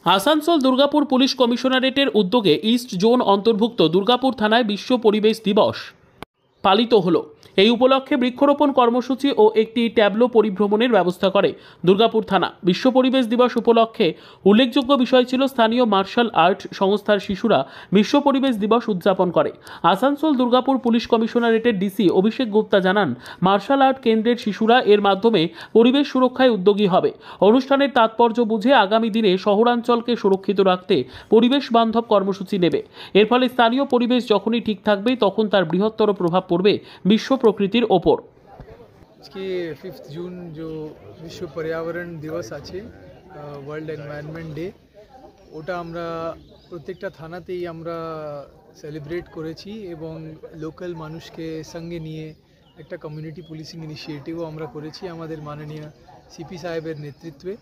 Asansol Durgapur police কমিশনারেটের উদ্যোগে east zone অন্তর্ভুক্ত দুর্গাপুর থানায় বিশ্ব পরিবেশ দিবস পালিত হলো। এই উপলক্ষে বৃক্ষরোপণ কর্মসূচি ও একটি ট্যাবলো পরিভ্রমণের ব্যবস্থা করে দুর্গাপুর থানা। বিশ্ব পরিবেশ দিবস উপলক্ষে উল্লেখযোগ্য বিষয় ছিল স্থানীয় মার্শাল আর্ট সংস্থার শিশুরা বিশ্ব পরিবেশ দিবস উদযাপন করে। আসানসোল দুর্গাপুর পুলিশ কমিশনারেটের ডিসি অভিষেক গুপ্তা জানান, মার্শাল আর্ট কেন্দ্রের শিশুরা এর মাধ্যমে পরিবেশ সুরক্ষায় উদ্যোগী হবে। অনুষ্ঠানের তাৎপর্য বুঝে আগামী দিনে শহরাঞ্চলকে সুরক্ষিত রাখতে পরিবেশ বান্ধব কর্মসূচি নেবে। এর ফলে স্থানীয় পরিবেশ যখনই ঠিক থাকবে তখন তার বৃহত্তর প্রভাব পড়বে বিশ্ব প্রকৃতির ওপর। আজকে 5 জুন যে বিশ্ব পর্যাবরণ দিবস আছে, ওয়ার্ল্ড এনভায়রনমেন্ট ডে, ওটা আমরা প্রত্যেকটা থানাতেই আমরা সেলিব্রেট করেছি এবং লোকাল মানুষকে সঙ্গে নিয়ে একটা কমিউনিটি পুলিশিং ইনিশিয়েটিভও আমরা করেছি আমাদের মাননীয় সিপি সাহেবের নেতৃত্বে।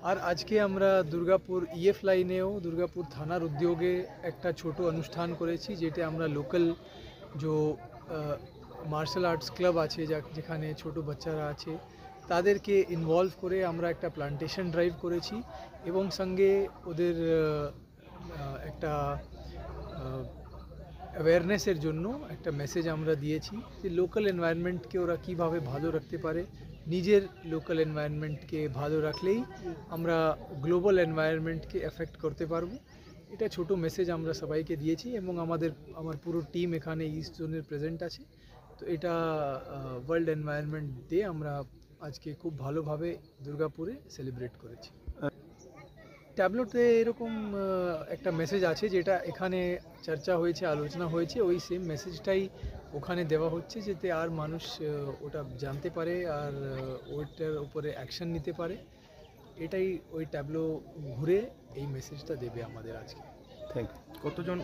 আর আজকে আমরা দুর্গাপুর ইএফ লাইনেও দুর্গাপুর থানার উদ্যোগে একটা ছোট অনুষ্ঠান করেছি, যেটা আমরা লোকাল যে মার্শাল আর্টস ক্লাব আছে যেখানে ছোট বাচ্চারা আছে তাদেরকে ইনভলভ করে আমরা একটা প্লান্টেশন ড্রাইভ করেছি এবং সঙ্গে ওদের একটা অ্যাওয়ারনেসের জন্য একটা মেসেজ আমরা দিয়েছি যে লোকাল এনভায়রনমেন্টকে ওরা কীভাবে ভালো রাখতে পারে। নিজের লোকাল এনভায়রনমেন্টকে ভালো রাখলেই আমরা গ্লোবাল এনভায়রনমেন্টকে এফেক্ট করতে পারবো। এটা ছোট মেসেজ আমরা সবাইকে দিয়েছি এবং আমার পুরো টিম এখানে ইস্ট জোনের প্রেজেন্ট আছে। তো এটা ওয়ার্ল্ড এনভায়রনমেন্ট ডে আমরা আজকে খুব ভালোভাবে দুর্গাপুরে সেলিব্রেট করেছি। ট্যাবলেটে এরকম একটা মেসেজ আছে যেটা এখানে চর্চা হয়েছে, আলোচনা হয়েছে, ওই সেম মেসেজটাই ওখানে দেওয়া হচ্ছে যাতে আর মানুষ ওটা জানতে পারে আর ওইটার উপরে অ্যাকশন নিতে পারে। এটাই ওই ট্যাবলো ঘুরে এই মেসেজটা দেবে আমাদের আজকে। Thank you. কতজন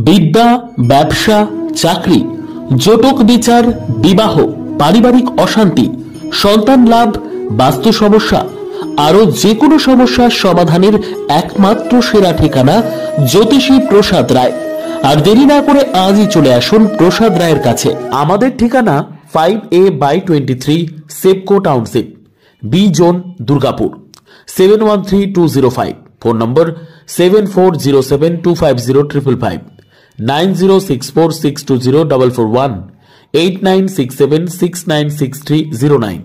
বিদ্যা, ব্যবসা, চাকরি, জটক বিচার, বিবাহ, পারিবারিক অশান্তি, সন্তান লাভ, বাস্তু সমস্যা, আরো যে কোনো সমস্যার সমাধানের একমাত্র সেরা ঠিকানা জ্যোতিষী প্রসাদ রায়। আর দেরি না করে আজই চলে আসুন প্রসাদ রায়ের কাছে। আমাদের ঠিকানা 5A/23 Sepco township, B zone, Durgapur, 713205। Phone number 7407250555, 9064620441, 8967696309।